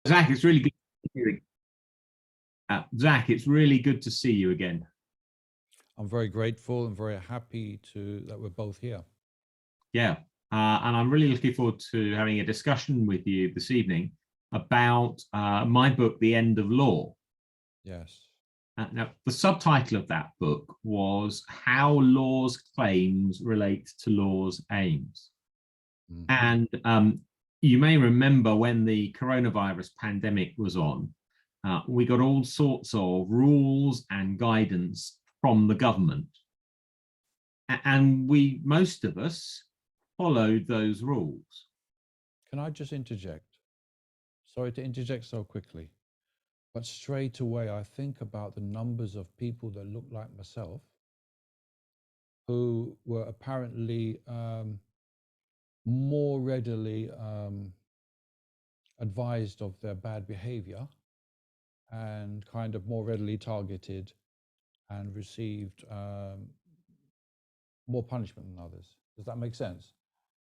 Zach, it's really good to see you. Zach, it's really good to see you again. I'm very grateful and very happy that we're both here. Yeah, and I'm really looking forward to having a discussion with you this evening about my book, The End of Law. Yes. Now, the subtitle of that book was How Law's Claims Relate to Law's Aims. And you may remember when the coronavirus pandemic was on, we got all sorts of rules and guidance from the government. And most of us, followed those rules. Can I just interject? Sorry to interject so quickly, but straight away I think about the numbers of people that look like myself who were apparently more readily advised of their bad behavior and kind of more readily targeted and received more punishment than others. Does that make sense?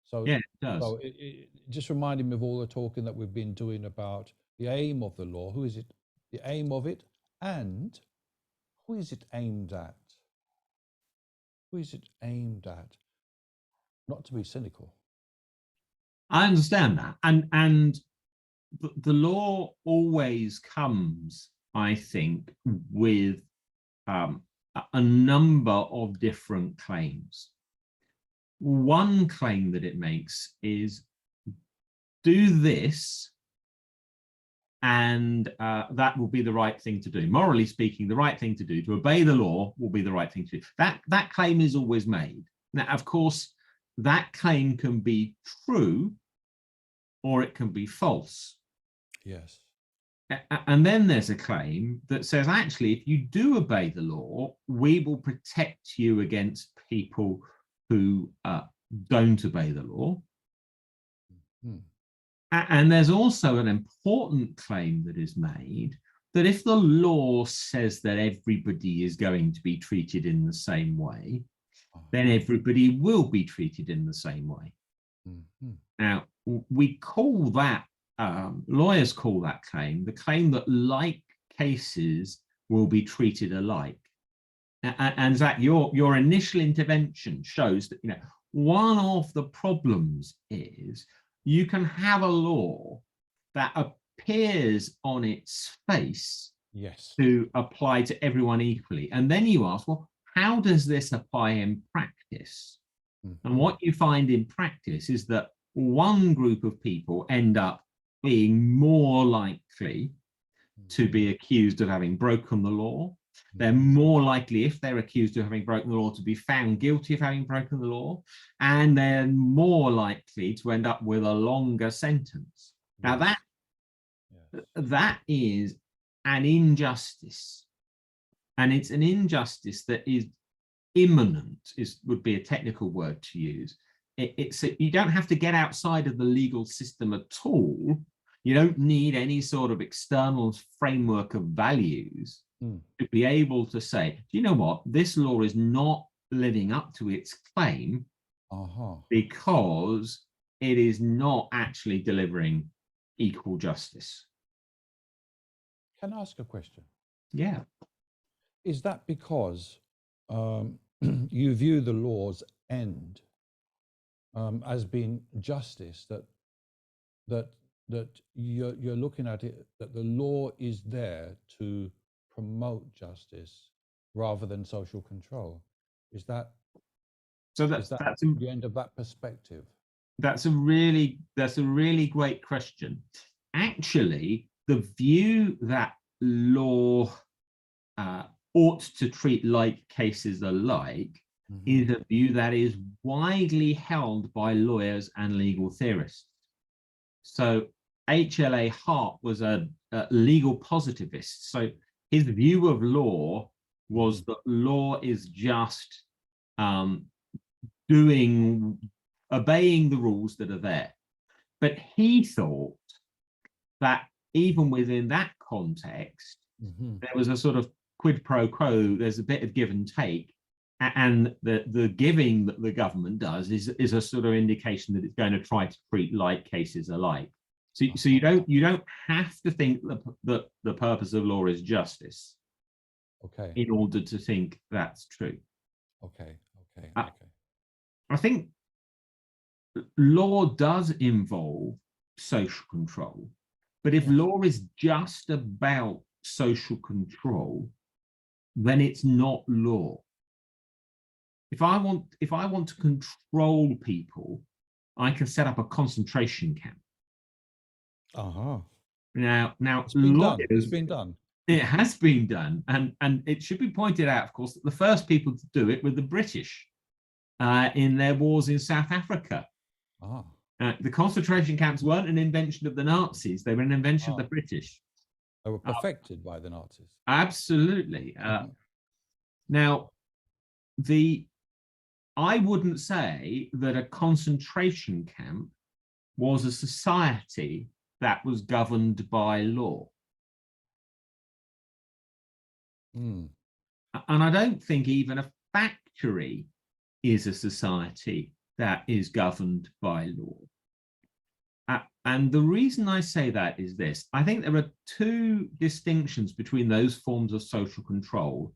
So, yeah, it does. So it just reminded me of all the talking that we've been doing about the aim of the law. Who is it? The aim of it, and who is it aimed at? Who is it aimed at? Not to be cynical. I understand that, and the law always comes, I think, with a number of different claims. One claim that it makes is do this and that will be the right thing to do. Morally speaking, the right thing to do, to obey the law will be the right thing to do. That claim is always made. Now, of course, that claim can be true or it can be false. Yes. And then there's a claim that says, actually, if you do obey the law, we will protect you against people who don't obey the law. And there's also an important claim that is made that if the law says that everybody is going to be treated in the same way, then everybody will be treated in the same way. Now, we call that, lawyers call that claim the claim that like cases will be treated alike. And Zach, your initial intervention shows that, one of the problems is you can have a law that appears on its face to apply to everyone equally. And then you ask, well, how does this apply in practice? And what you find in practice is that one group of people end up being more likely to be accused of having broken the law. They're more likely, if they're accused of having broken the law, to be found guilty of having broken the law, and they're more likely to end up with a longer sentence. Now that is an injustice, and it's an injustice that is imminent, would be a technical word to use. You don't have to get outside of the legal system at all. You don't need any sort of external framework of values to be able to say, do you know what, this law is not living up to its claim because it is not actually delivering equal justice. Can I ask a question? Yeah. Is that because you view the law's end as being justice, that you're looking at it, that the law is there to promote justice rather than social control? Is that that's the end of that perspective? That's a really great question. Actually, the view that law ought to treat like cases alike is a view that is widely held by lawyers and legal theorists. So HLA Hart was a legal positivist. So his view of law was that law is just obeying the rules that are there. But he thought that even within that context, there was a sort of quid pro quo, there's a bit of give and take. And the giving that the government does is a sort of indication that it's going to try to treat like cases alike. So you don't have to think that the purpose of law is justice Okay. in order to think that's true. Okay. Okay. I, Okay. I think law does involve social control, but if Yes. law is just about social control, then it's not law. If I want to control people, I can set up a concentration camp. Uh-huh. Now It's been done. It's lawyers, been done. it has been done, and it should be pointed out, of course, that the first people to do it were the British in their wars in South Africa. Ah. The concentration camps weren't an invention of the Nazis; they were an invention of Ah. the British. They were perfected by the Nazis. Absolutely. Now, I wouldn't say that a concentration camp was a society that was governed by law. Mm. And I don't think even a factory is a society that is governed by law. And the reason I say that is this. I think there are two distinctions between those forms of social control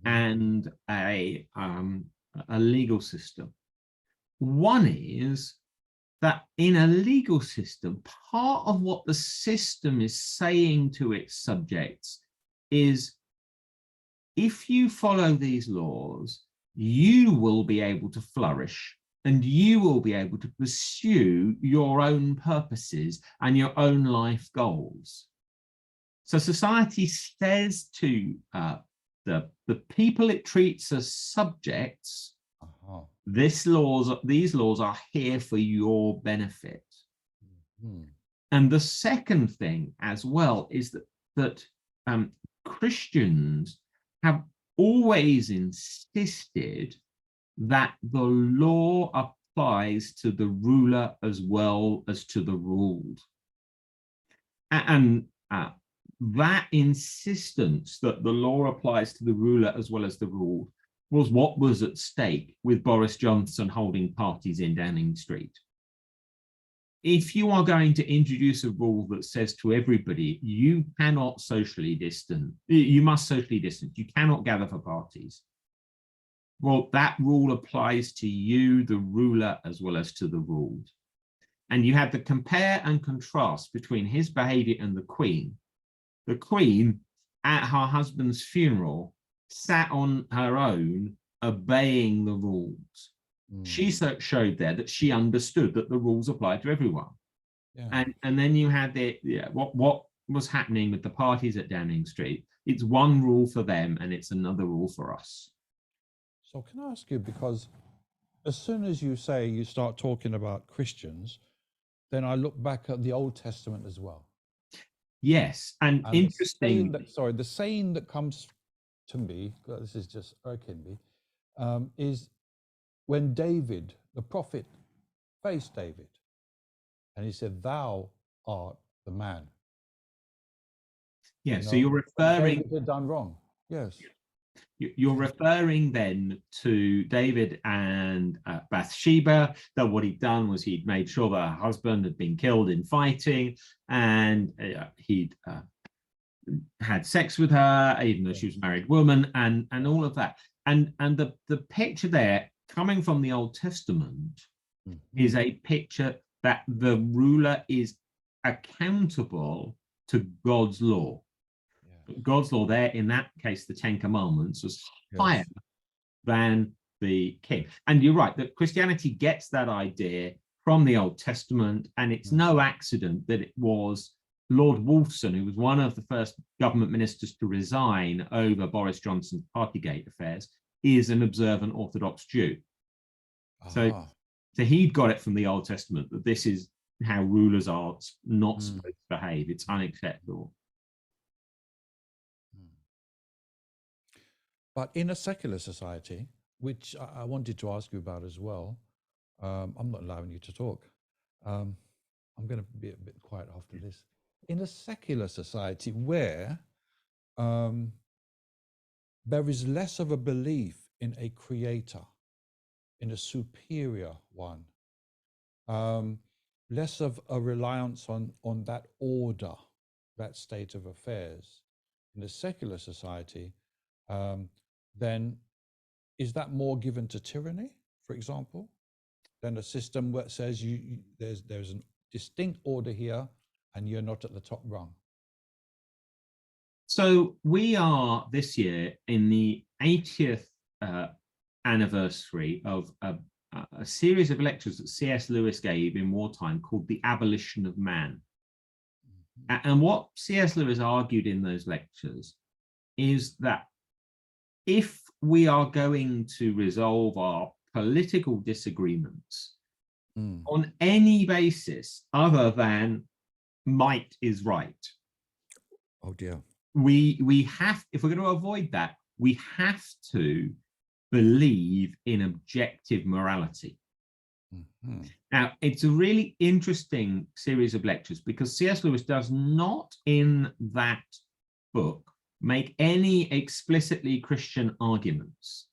and a legal system. One is that in a legal system, part of what the system is saying to its subjects is, if you follow these laws, you will be able to flourish and you will be able to pursue your own purposes and your own life goals. So society says to the people it treats as subjects, these laws are here for your benefit. And the second thing as well is that Christians have always insisted that the law applies to the ruler as well as to the ruled. And that insistence that the law applies to the ruler as well as the ruled was what was at stake with Boris Johnson holding parties in Downing Street. If you are going to introduce a rule that says to everybody, you cannot socially distance, you must socially distance, you cannot gather for parties. Well, that rule applies to you, the ruler, as well as to the ruled. And you have the compare and contrast between his behavior and the Queen. The Queen, at her husband's funeral, sat on her own, obeying the rules. She showed there that she understood that the rules apply to everyone. Yeah. And then you had what was happening with the parties at Downing Street. It's one rule for them and it's another rule for us. So can I ask you, because as soon as you say you start talking about Christians, then I look back at the Old Testament as well. Yes, and interesting. The saying that comes to me, this is just irking me, is when David, the prophet, faced David, and he said, "Thou art the man." Yeah, so you're referring. David had done wrong. Yes. You're referring then to David and Bathsheba, that what he'd done was he'd made sure that her husband had been killed in fighting, and he'd had sex with her, even though she was a married woman, and all of that. And the picture there, coming from the Old Testament, is a picture that the ruler is accountable to God's law. God's law there, in that case, the Ten Commandments, was higher than the king. And you're right, that Christianity gets that idea from the Old Testament, and it's no accident that it was Lord Wolfson, who was one of the first government ministers to resign over Boris Johnson's Partygate affairs, is an observant Orthodox Jew. So he'd got it from the Old Testament, that this is how rulers are not supposed to behave. It's unacceptable. But in a secular society, which I wanted to ask you about as well, I'm not allowing you to talk. I'm going to be a bit quiet after this. In a secular society where there is less of a belief in a creator, in a superior one, less of a reliance on that order, that state of affairs in a secular society, then is that more given to tyranny, for example, than a system that says there's a distinct order here and you're not at the top rung? So we are this year in the 80th anniversary of a series of lectures that C.S. Lewis gave in wartime called The Abolition of Man. And what C.S. Lewis argued in those lectures is that if we are going to resolve our political disagreements on any basis other than might is right, oh dear, we have, if we're going to avoid that, we have to believe in objective morality. Now, it's a really interesting series of lectures because C.S. Lewis does not in that book make any explicitly Christian arguments.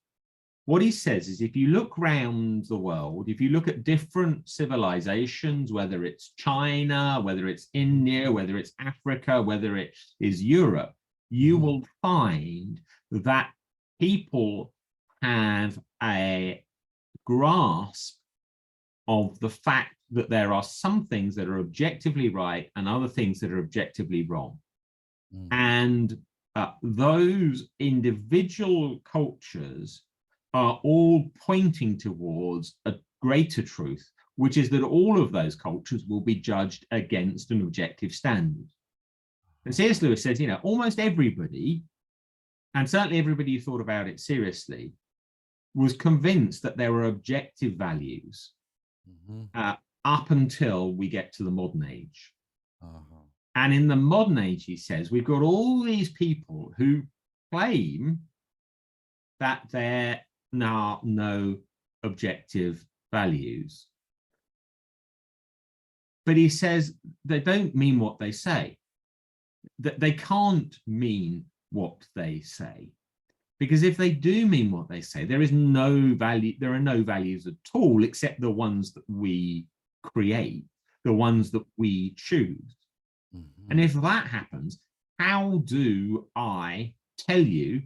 What he says is if you look around the world, if you look at different civilizations, whether it's China, whether it's India, whether it's Africa, whether it is Europe, you will find that people have a grasp of the fact that there are some things that are objectively right and other things that are objectively wrong. And those individual cultures are all pointing towards a greater truth, which is that all of those cultures will be judged against an objective standard. And C.S. Lewis says, almost everybody, and certainly everybody who thought about it seriously, was convinced that there were objective values up until we get to the modern age. And in the modern age, he says, we've got all these people who claim that there are no objective values. But he says they don't mean what they say. That they can't mean what they say. Because if they do mean what they say, there is no value, there are no values at all except the ones that we create, the ones that we choose. And if that happens, how do I tell you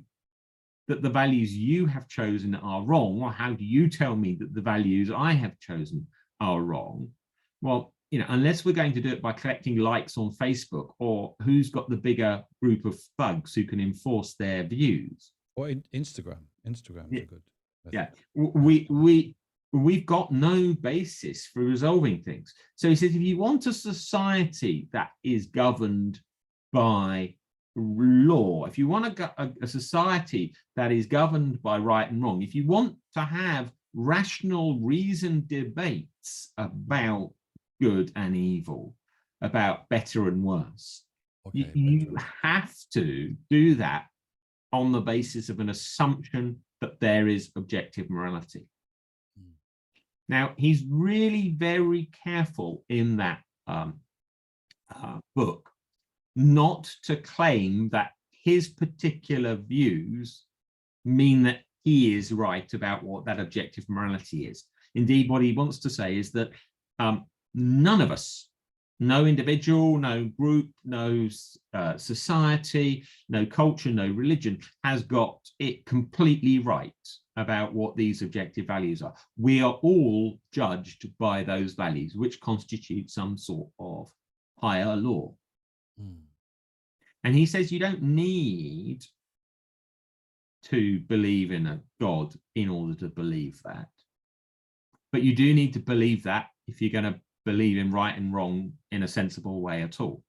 that the values you have chosen are wrong? Or how do you tell me that the values I have chosen are wrong? Well, unless we're going to do it by collecting likes on Facebook, or who's got the bigger group of thugs who can enforce their views. Or Instagram. Instagram is a good method. Yeah, we've got no basis for resolving things. So he says, if you want a society that is governed by law, if you want a society that is governed by right and wrong, if you want to have rational, reasoned debates about good and evil, about better and worse, you have to do that on the basis of an assumption that there is objective morality. Now, he's really very careful in that book not to claim that his particular views mean that he is right about what that objective morality is. Indeed, what he wants to say is that none of us, no individual, no group, no society, no culture, no religion has got it completely right about what these objective values are. We are all judged by those values, which constitute some sort of higher law. And he says you don't need to believe in a God in order to believe that. But you do need to believe that if you're going to believe in right and wrong in a sensible way at all.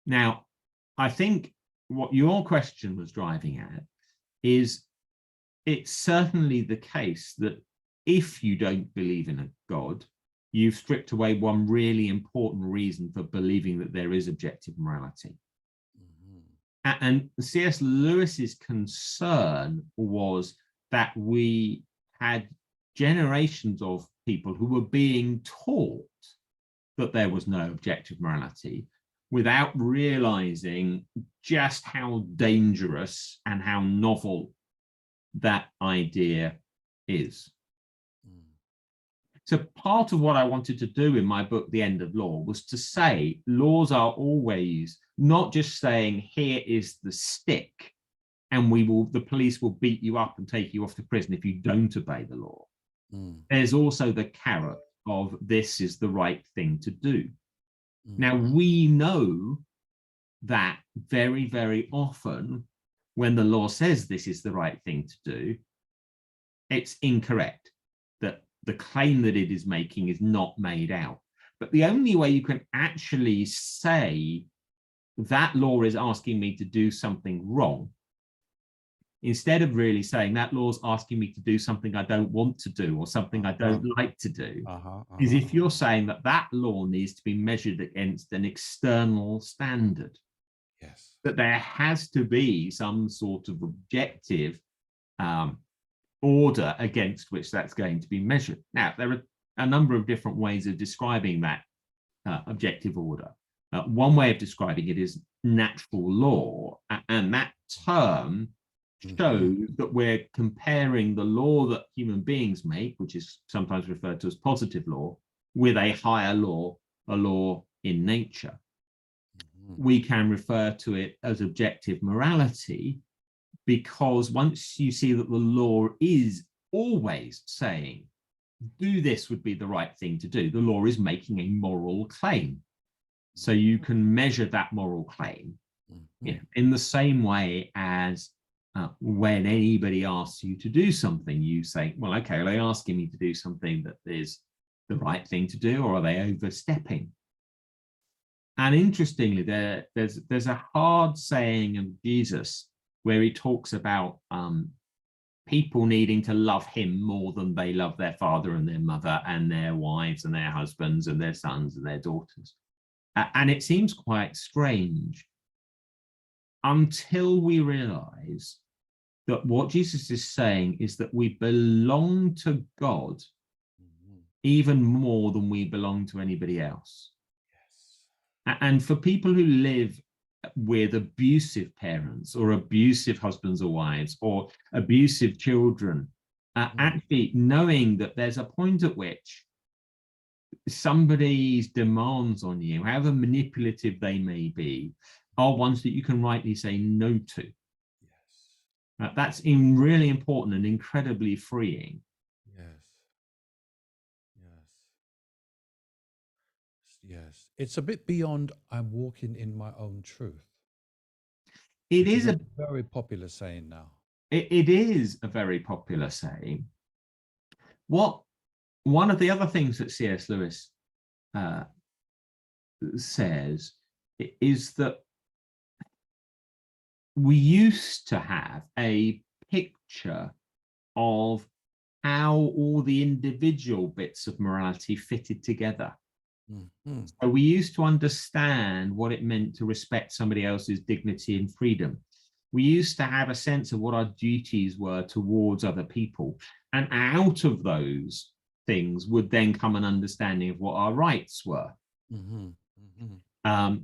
Now, I think what your question was driving at is it's certainly the case that if you don't believe in a God, you've stripped away one really important reason for believing that there is objective morality. And C.S. Lewis's concern was that we had generations of people who were being taught that there was no objective morality without realizing just how dangerous and how novel that idea is. So part of what I wanted to do in my book, The End of Law, was to say laws are always not just saying, here is the stick, and the police will beat you up and take you off to prison if you don't obey the law. There's also the carrot of this is the right thing to do. Now, we know that very, very often when the law says this is the right thing to do, it's incorrect, that the claim that it is making is not made out. But the only way you can actually say that law is asking me to do something wrong, instead of really saying that law's asking me to do something I don't want to do or something I don't like to do, is if you're saying that that law needs to be measured against an external standard. Yes. That there has to be some sort of objective order against which that's going to be measured. Now, there are a number of different ways of describing that objective order. One way of describing it is natural law, and that term shows that we're comparing the law that human beings make, which is sometimes referred to as positive law, with a higher law, a law in nature. We can refer to it as objective morality, because once you see that the law is always saying, do this would be the right thing to do, the law is making a moral claim. So you can measure that moral claim in the same way as when anybody asks you to do something, you say, well, okay, are they asking me to do something that is the right thing to do, or are they overstepping? And interestingly, there's a hard saying of Jesus where he talks about people needing to love him more than they love their father and their mother and their wives and their husbands and their sons and their daughters. And it seems quite strange until we realize that what Jesus is saying is that we belong to God even more than we belong to anybody else. Yes. And for people who live with abusive parents or abusive husbands or wives or abusive children, actually knowing that there's a point at which somebody's demands on you, however manipulative they may be, are ones that you can rightly say no to. Yes. That's really important and incredibly freeing. Yes. Yes. It's a bit beyond I'm walking in my own truth. It is a very popular saying now. It is a very popular saying. One of the other things that C.S. Lewis says is that we used to have a picture of how all the individual bits of morality fitted together. So we used to understand what it meant to respect somebody else's dignity and freedom. We used to have a sense of what our duties were towards other people. And out of those things would then come an understanding of what our rights were.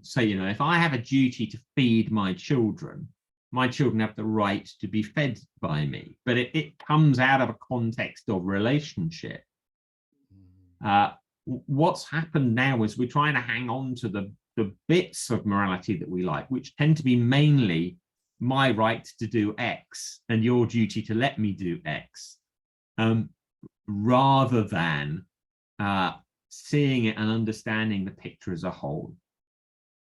So, if I have a duty to feed my children have the right to be fed by me, but it comes out of a context of relationship. What's happened now is we're trying to hang on to the bits of morality that we like, which tend to be mainly my right to do X and your duty to let me do X, rather than seeing it and understanding the picture as a whole.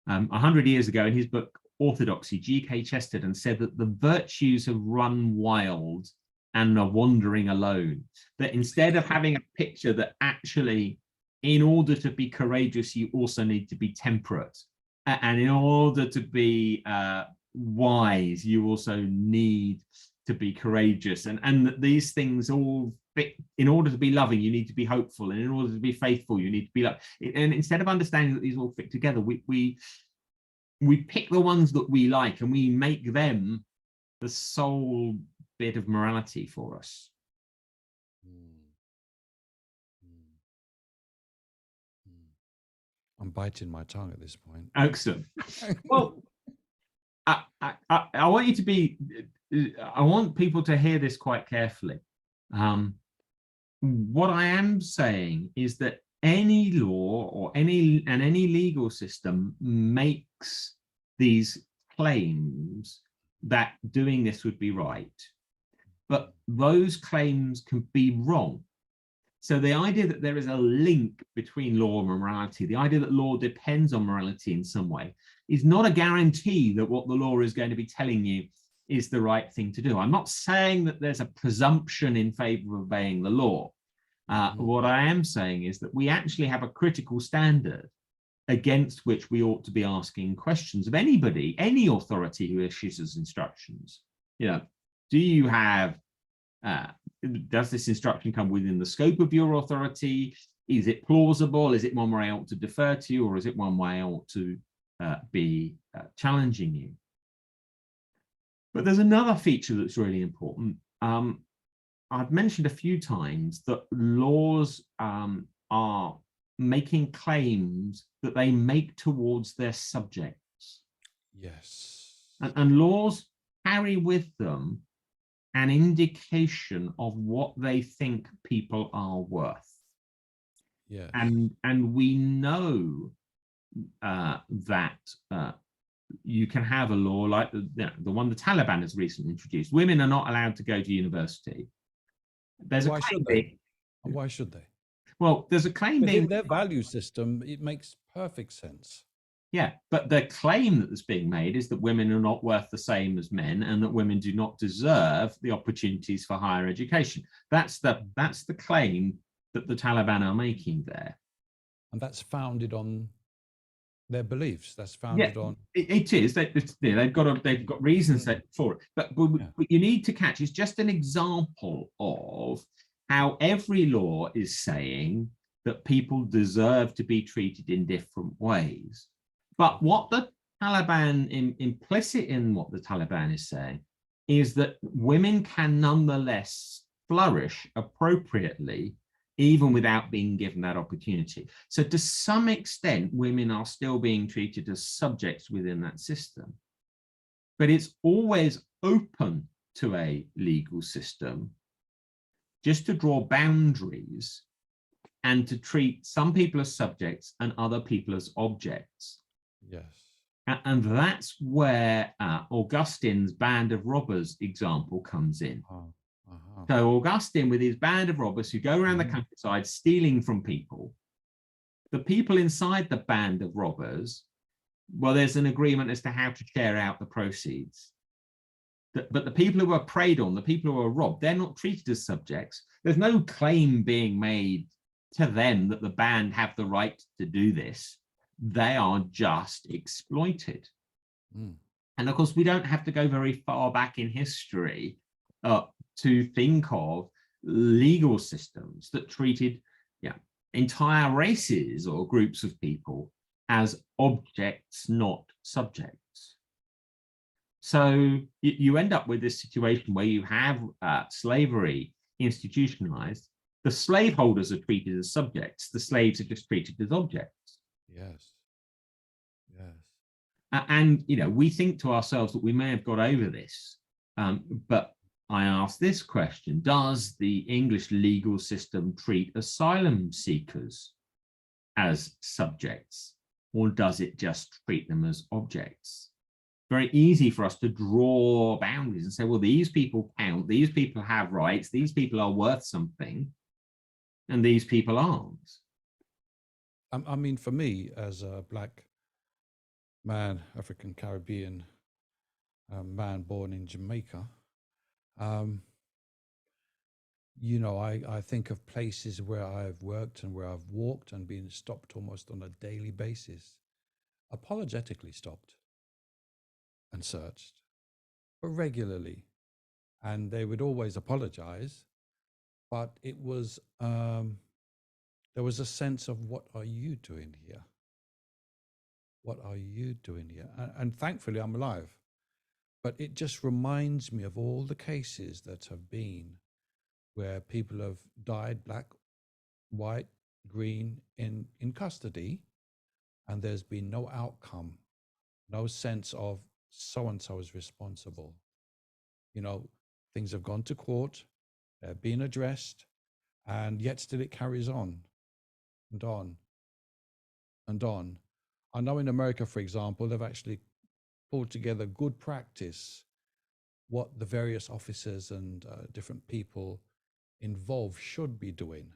100 years ago, in his book Orthodoxy, G.K. Chesterton said that the virtues have run wild and are wandering alone. That instead of having a picture that actually, in order to be courageous, you also need to be temperate. And in order to be wise, you also need to be courageous. And these things all fit. In order to be loving, you need to be hopeful. And in order to be faithful, you need to be loved. And instead of understanding that these all fit together, we pick the ones that we like and we make them the sole bit of morality for us. I'm biting my tongue at this point. Excellent. Well, I want you to be, I want people to hear this quite carefully. What I am saying is that any law or any legal system makes these claims that doing this would be right, but those claims can be wrong. So the idea that there is a link between law and morality, the idea that law depends on morality in some way, is not a guarantee that what the law is going to be telling you is the right thing to do. I'm not saying that there's a presumption in favor of obeying the law. What I am saying is that we actually have a critical standard against which we ought to be asking questions of anybody, any authority who issues us instructions. You know, do you have does this instruction come within the scope of your authority? Is it plausible? Is it one where I ought to defer to you, or is it one where I ought to be challenging you? But there's another feature that's really important. I've mentioned a few times that laws are making claims that they make towards their subjects. Yes. And laws carry with them an indication of what they think people are worth. Yes. And we know that you can have a law like the one the Taliban has recently introduced. Women are not allowed to go to university. There's Why should they? Why should they? Well, there's a claim Because being in their value system, it makes perfect sense. Yeah, but the claim that's being made is that women are not worth the same as men, and that women do not deserve the opportunities for higher education. That's the claim that the Taliban are making there. And that's founded on their beliefs. That's founded on. It is. They've got reasons for it. But you need to catch. It's just an example of how every law is saying that people deserve to be treated in different ways. But what the Taliban, implicit in what the Taliban is saying, is that women can nonetheless flourish appropriately, even without being given that opportunity. So to some extent, women are still being treated as subjects within that system. But it's always open to a legal system just to draw boundaries and to treat some people as subjects and other people as objects. Yes. And that's where Augustine's band of robbers example comes in. So Augustine, with his band of robbers who go around the countryside stealing from people, the people inside the band of robbers, well, there's an agreement as to how to share out the proceeds. But the people who are preyed on, the people who are robbed, they're not treated as subjects. There's no claim being made to them that the band have the right to do this. They are just exploited. And of course, we don't have to go very far back in history to think of legal systems that treated entire races or groups of people as objects, not subjects. So you end up with this situation where you have slavery institutionalized. The slaveholders are treated as subjects. The slaves are just treated as objects. Yes. Yes. And we think to ourselves that we may have got over this, but I ask this question: does the English legal system treat asylum seekers as subjects, or does it just treat them as objects? Very easy for us to draw boundaries and say, well, these people count, these people have rights, these people are worth something, and these people aren't. I mean, for me, as a Black man, African Caribbean man born in Jamaica, I think of places where I've worked and where I've walked and been stopped almost on a daily basis, apologetically stopped and searched, but regularly. And they would always apologize, but it was, there was a sense of, what are you doing here? What are you doing here? And thankfully, I'm alive. But it just reminds me of all the cases that have been where people have died, black, white, green, in custody, and there's been no outcome, no sense of so-and-so is responsible. Things have gone to court, they're being addressed, and yet still it carries on and on and on. I know in America, for example, they've actually pulled together good practice, what the various officers and different people involved should be doing.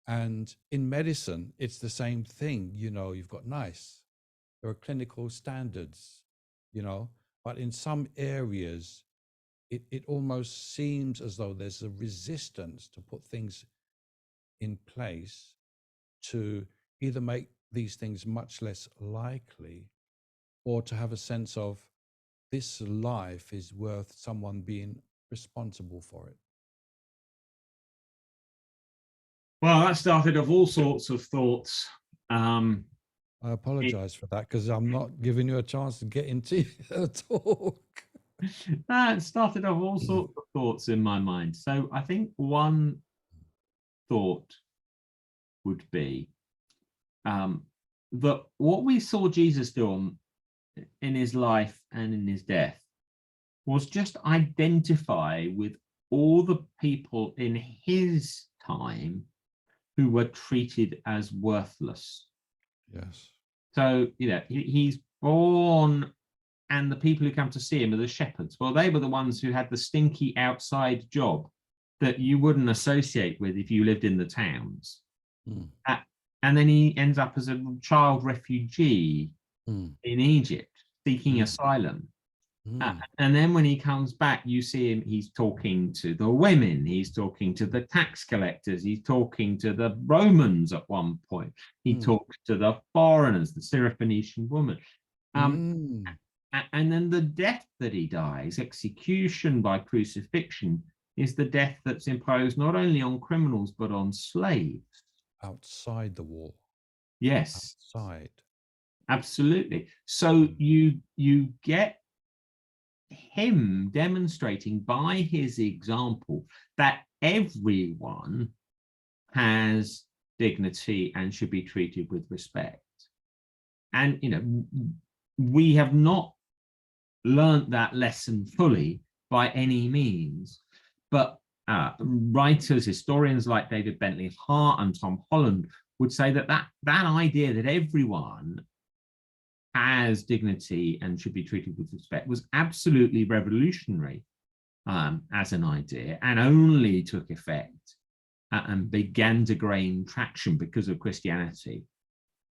And in medicine, it's the same thing. You know, you've got NICE, there are clinical standards, you know, but in some areas, it almost seems as though there's a resistance to put things in place to either make these things much less likely or to have a sense of this life is worth someone being responsible for it. Well, that started off all sorts of thoughts. I apologize for that because I'm not giving you a chance to get into your talk. It started off all sorts of thoughts in my mind. So I think one thought would be that what we saw Jesus do in his life and in his death was just identify with all the people in his time who were treated as worthless. Yes. So, you know, he's born, and the people who come to see him are the shepherds. Well, they were the ones who had the stinky outside job that you wouldn't associate with if you lived in the towns. And then he ends up as a child refugee in Egypt, seeking asylum. And then when he comes back, you see him, he's talking to the women, he's talking to the tax collectors, he's talking to the Romans at one point, he talks to the foreigners, the Syrophoenician woman. And then the death that he dies, execution by crucifixion, is the death that's imposed not only on criminals, but on slaves. Outside the wall. Yes. Outside. Absolutely. So you get him demonstrating by his example that everyone has dignity and should be treated with respect. And, you know, we have not learnt that lesson fully by any means, but writers, historians like David Bentley Hart and Tom Holland would say that idea that everyone has dignity and should be treated with respect was absolutely revolutionary as an idea, and only took effect and began to gain traction because of Christianity.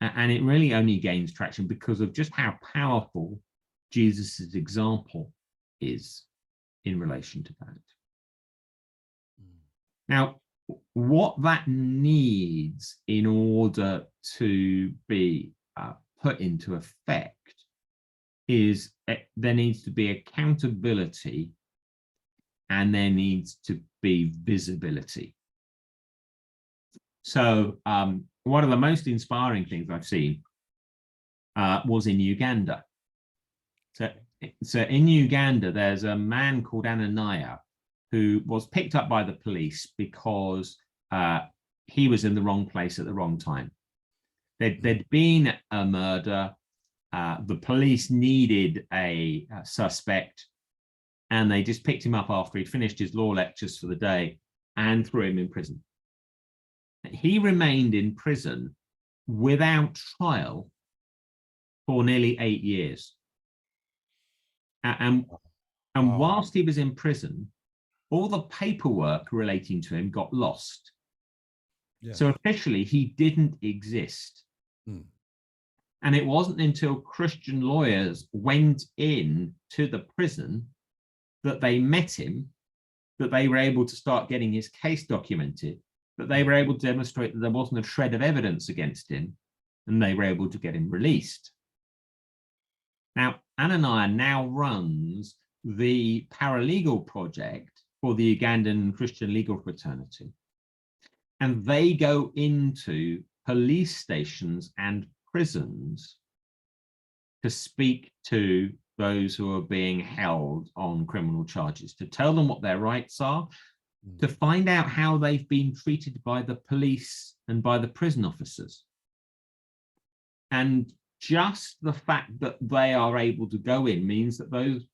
And it really only gains traction because of just how powerful Jesus's example is in relation to that. Now, what that needs in order to be put into effect is there needs to be accountability and there needs to be visibility. So one of the most inspiring things I've seen was in Uganda. So in Uganda, there's a man called Ananias who was picked up by the police because he was in the wrong place at the wrong time. There'd been a murder. The police needed a suspect, and they just picked him up after he'd finished his law lectures for the day and threw him in prison. He remained in prison without trial for nearly 8 years. And whilst he was in prison, all the paperwork relating to him got lost. Yes. So officially, he didn't exist. And it wasn't until Christian lawyers went in to the prison that they met him, that they were able to start getting his case documented, that they were able to demonstrate that there wasn't a shred of evidence against him, and they were able to get him released. Now, Ananias now runs the paralegal project for the Ugandan Christian Legal Fraternity. And they go into police stations and prisons to speak to those who are being held on criminal charges, to tell them what their rights are, to find out how they've been treated by the police and by the prison officers. And just the fact that they are able to go in means that those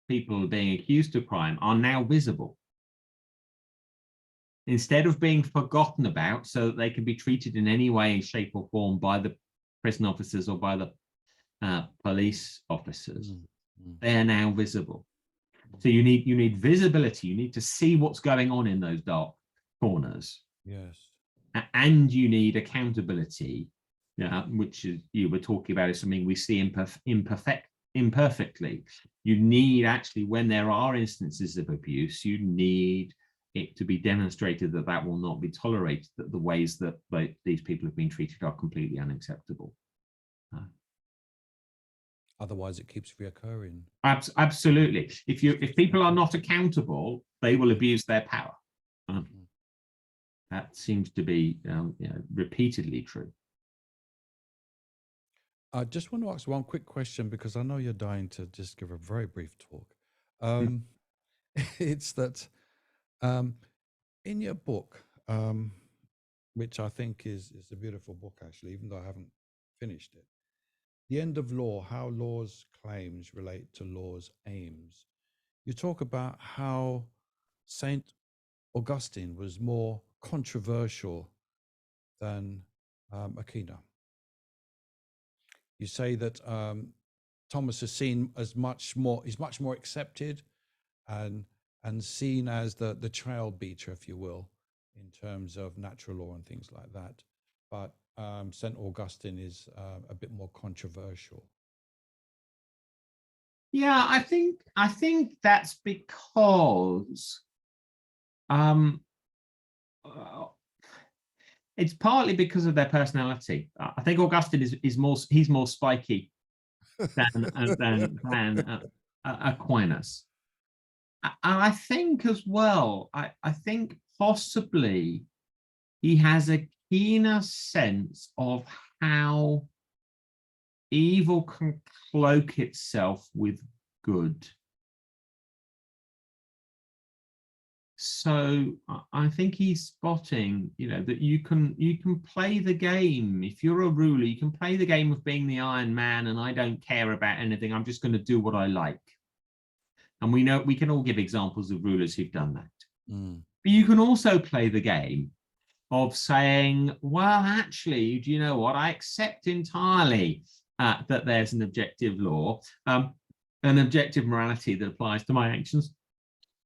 people being accused of crime are now visible. instead of being forgotten about so that they can be treated in any way, shape or form by the prison officers or by the police officers, they are now visible. So you need visibility. You need to see what's going on in those dark corners. Yes. And you need accountability, which is, you were talking about, is something we see imperfectly. You need, actually, when there are instances of abuse, you need it to be demonstrated that that will not be tolerated, that the ways that these people have been treated are completely unacceptable. Otherwise, it keeps reoccurring. Absolutely. If people are not accountable, they will abuse their power. That seems to be repeatedly true. I just want to ask one quick question, because I know you're dying to just give a very brief talk. It's that in your book, which I think is a beautiful book, actually, even though I haven't finished it, The End of Law, How Law's Claims Relate to Law's Aims. You talk about how St. Augustine was more controversial than Aquino. You say that Thomas is seen as much more accepted and seen as the trail beater, if you will, in terms of natural law and things like that. But St. Augustine is a bit more controversial. Yeah, I think that's because it's partly because of their personality. I think Augustine he's more spiky than Aquinas. I think as well, I think possibly he has a keener sense of how evil can cloak itself with good. So I think he's spotting, that you can play the game. If you're a ruler, you can play the game of being the Iron Man, and I don't care about anything. I'm just going to do what I like. And we can all give examples of rulers who've done that. But you can also play the game of saying, well, actually, do you know what? I accept entirely that there's an objective law, an objective morality that applies to my actions.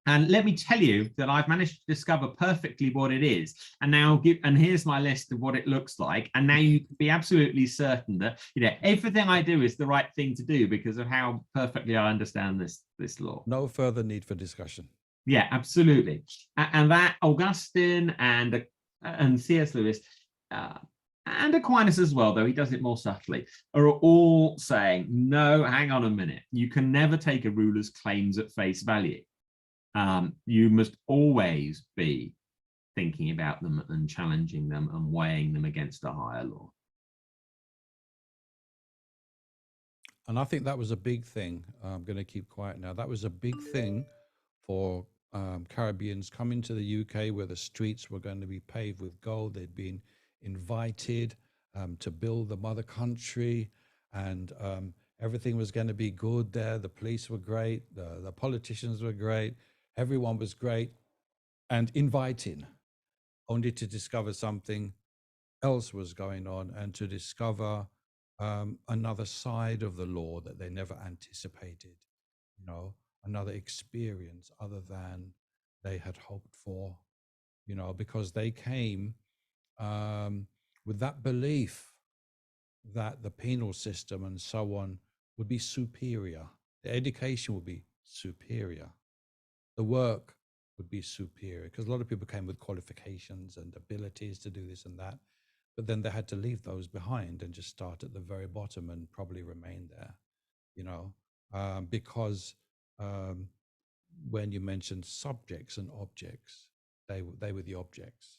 And let me tell you that I've managed to discover perfectly what it is. And here's my list of what it looks like. And now you can be absolutely certain that everything I do is the right thing to do because of how perfectly I understand this law. No further need for discussion. Yeah, absolutely. And that Augustine and C.S. Lewis and Aquinas as well, though he does it more subtly, are all saying, no, hang on a minute. You can never take a ruler's claims at face value. You must always be thinking about them and challenging them and weighing them against a higher law. And I think that was a big thing. I'm going to keep quiet now. That was a big thing for Caribbeans coming to the UK, where the streets were going to be paved with gold. They'd been invited to build the mother country, and everything was going to be good there. The police were great. The politicians were great. Everyone was great and inviting, only to discover something else was going on, and to discover another side of the law that they never anticipated, another experience other than they had hoped for, because they came with that belief that the penal system and so on would be superior. The education would be superior. The work would be superior, because a lot of people came with qualifications and abilities to do this and that, but then they had to leave those behind and just start at the very bottom and probably remain there, because when you mentioned subjects and objects, they were the objects,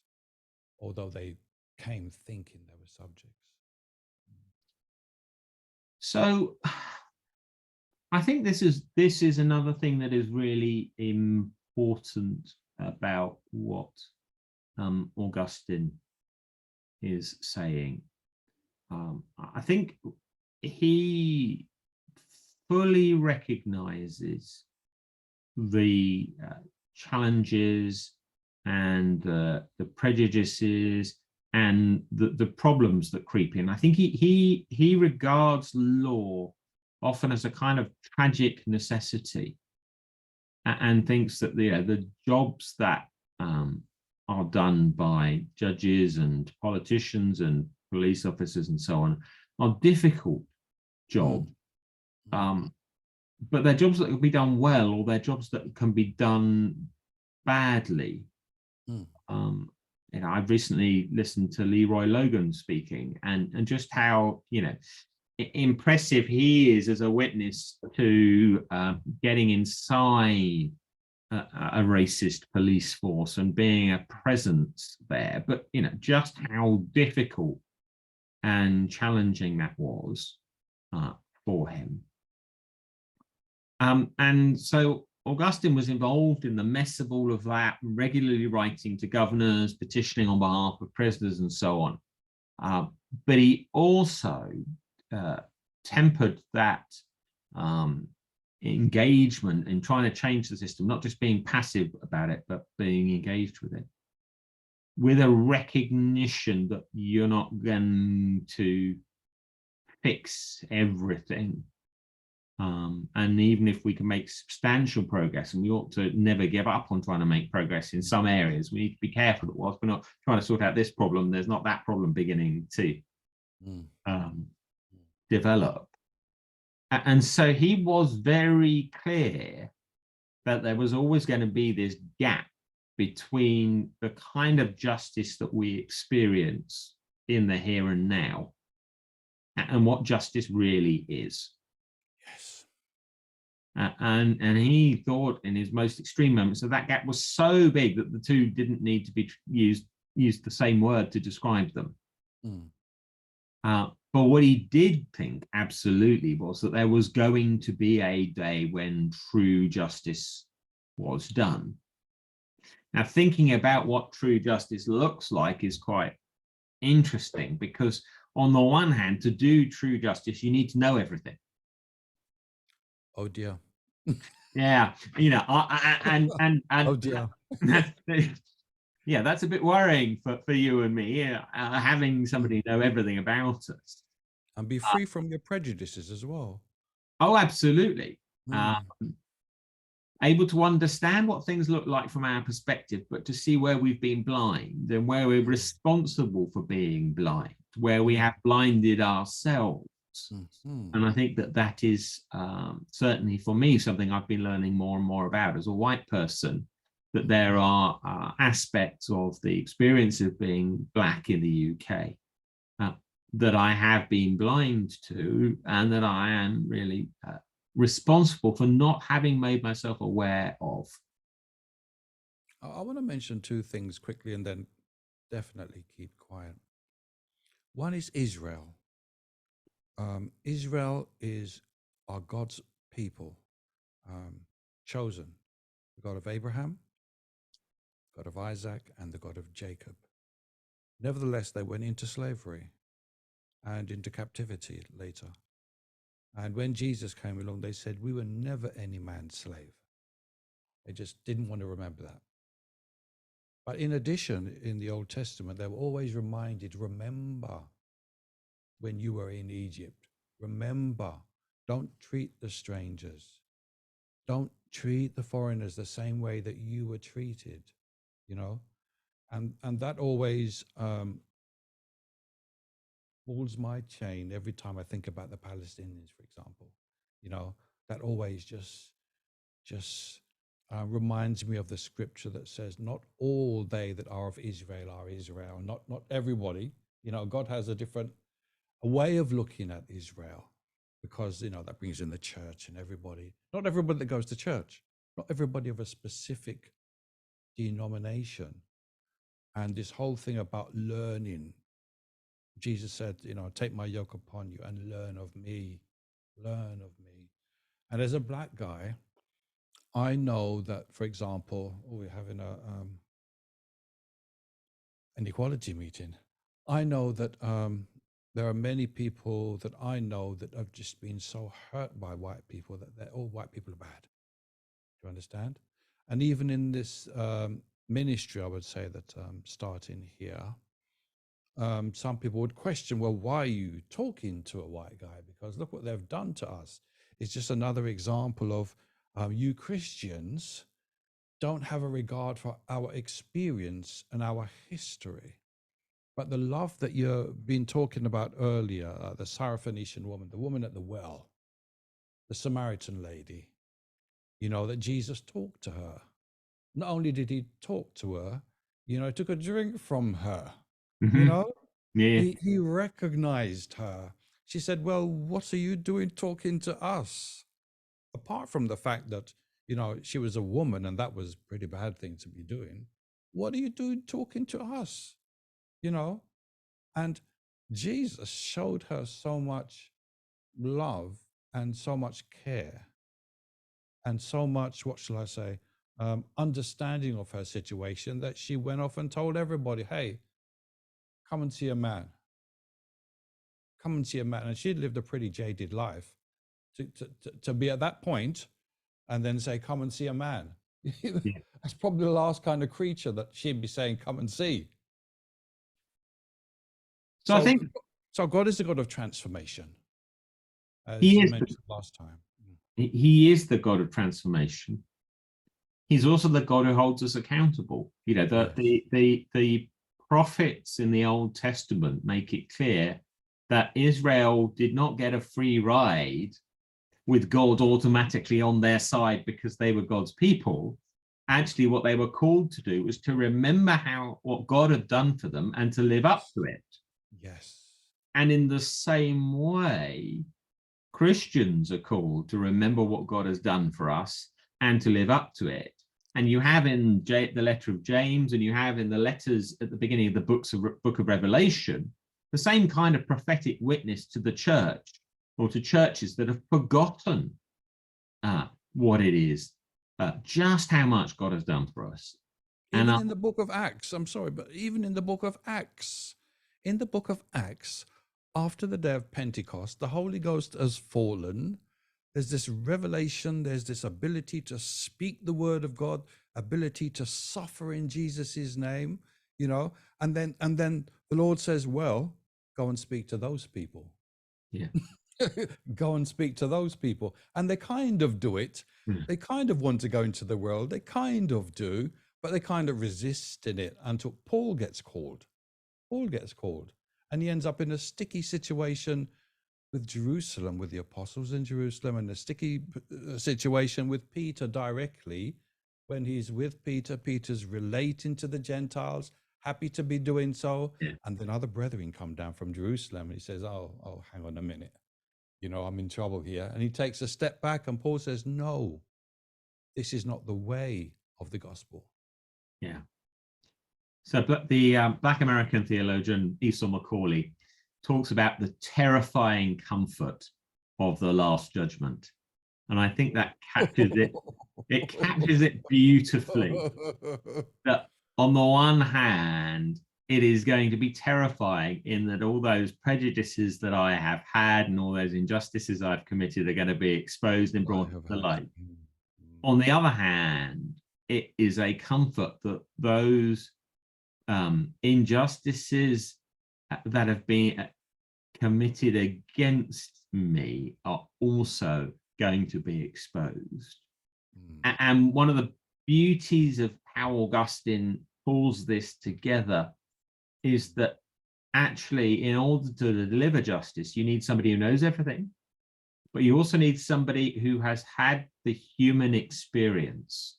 although they came thinking they were subjects. So I think this is another thing that is really important about what Augustine is saying. I think he fully recognizes the challenges and the prejudices and the problems that creep in. I think he regards law often as a kind of tragic necessity, and thinks that the jobs that are done by judges and politicians and police officers and so on are difficult jobs, but they're jobs that can be done well, or they're jobs that can be done badly. I've recently listened to Leroy Logan speaking, and just how impressive he is as a witness to getting inside a racist police force and being a presence there, but just how difficult and challenging that was for him. And so Augustine was involved in the mess of all of that, regularly writing to governors, petitioning on behalf of prisoners and so on. But he also tempered that engagement in trying to change the system, not just being passive about it, but being engaged with it, with a recognition that you're not going to fix everything. And even if we can make substantial progress, and we ought to never give up on trying to make progress in some areas, we need to be careful that whilst we're not trying to sort out this problem, there's not that problem beginning to develop. And so he was very clear that there was always going to be this gap between the kind of justice that we experience in the here and now and what justice really is. Yes. And he thought in his most extreme moments that gap was so big that the two didn't need to be used the same word to describe them. But what he did think absolutely was that there was going to be a day when true justice was done. Now, thinking about what true justice looks like is quite interesting, because on the one hand, to do true justice, you need to know everything. Oh dear. Yeah, oh dear. Yeah, that's a bit worrying for you and me, having somebody know everything about us. And be free from your prejudices as well. Oh, absolutely. Able to understand what things look like from our perspective, but to see where we've been blind and where we're responsible for being blind, where we have blinded ourselves. And I think that is certainly for me something I've been learning more and more about as a white person, that there are aspects of the experience of being Black in the UK that I have been blind to, and that I am really responsible for not having made myself aware of. I want to mention two things quickly and then definitely keep quiet. One is Israel. Israel is our God's people, chosen, the God of Abraham, God of Isaac, and the God of Jacob. Nevertheless, they went into slavery and into captivity later. And when Jesus came along, they said, we were never any man's slave. They just didn't want to remember that. But in addition, in the Old Testament, they were always reminded, remember when you were in Egypt. Remember, don't treat the strangers. Don't treat the foreigners the same way that you were treated, And that always pulls my chain every time I think about the Palestinians, for example. That always just reminds me of the scripture that says, not all they that are of Israel are Israel, not everybody. God has a way of looking at Israel, because, that brings in the church and everybody. Not everybody that goes to church, not everybody of a specific denomination. And this whole thing about learning, Jesus said, take my yoke upon you and learn of me. Learn of me. And as a Black guy, I know that, for example, we're having an equality meeting. I know that there are many people that I know that have just been so hurt by white people that all white people are bad. Do you understand? And even in this ministry, I would say, that starting here, some people would question, well, why are you talking to a white guy? Because look what they've done to us. It's just another example of you Christians don't have a regard for our experience and our history. But the love that you've been talking about earlier, the Syrophoenician woman, the woman at the well, the Samaritan lady, you know, that Jesus talked to her. Not only did he talk to her, you know, he took a drink from her, you know, Yeah. he recognized her. She said, well, what are you doing talking to us? Apart from the fact that, you know, she was a woman and that was a pretty bad thing to be doing. What are you doing talking to us? You know, and Jesus showed her so much love and so much care and so much, what shall I say, understanding of her situation that she went off and told everybody, hey, come and see a man. Come and see a man. And she'd lived a pretty jaded life to be at that point and then say, come and see a man. Yeah. That's probably the last kind of creature that she'd be saying, come and see. So I think so God is the God of transformation, as he you is mentioned last time. he is the God of transformation. He's also the God who holds us accountable. You know, the prophets in the Old Testament make it clear that Israel did not get a free ride with God automatically on their side because they were God's people. Actually, what they were called to do was to remember what God had done for them and to live up to it. Yes. And in the same way, Christians are called to remember what God has done for us and to live up to it. And you have in the letter of James, and you have in the letters at the beginning of the book of Revelation, the same kind of prophetic witness to the church or to churches that have forgotten what it is, just how much God has done for us. Even in the book of Acts, I'm sorry, but even in the book of Acts, after the day of Pentecost, the Holy Ghost has fallen. There's this revelation, there's this ability to speak the word of God, ability to suffer in Jesus's name, you know, and then the Lord says, well, go and speak to those people. Yeah. Go and speak to those people. And they kind of do it. They kind of want to go into the world. They kind of do, but they kind of resist in it until Paul gets called. And he ends up in a sticky situation with Jerusalem, with the apostles in Jerusalem, and a sticky situation with Peter directly. When he's with Peter, Peter's relating to the Gentiles, happy to be doing so. Yeah. And then other brethren come down from Jerusalem and he says, oh, hang on a minute. You know, I'm in trouble here. And he takes a step back and Paul says, no, this is not the way of the gospel. Yeah. So the Black American theologian Esau McCauley talks about the terrifying comfort of the Last Judgment. And I think that captures it. It captures it beautifully. That on the one hand, it is going to be terrifying in that all those prejudices that I have had and all those injustices I've committed are going to be exposed and brought to light. On the other hand, it is a comfort that those injustices that have been committed against me are also going to be exposed. And one of the beauties of how Augustine pulls this together is that actually, in order to deliver justice, you need somebody who knows everything, but you also need somebody who has had the human experience.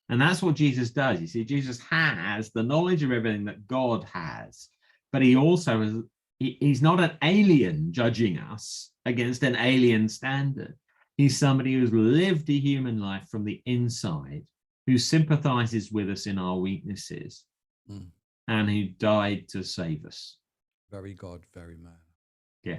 And that's what Jesus does. You see, Jesus has the knowledge of everything that God has, but he also has, he's not an alien judging us against an alien standard. He's somebody who's lived a human life from the inside, who sympathizes with us in our weaknesses, and who died to save us. Very God, very man. Yeah.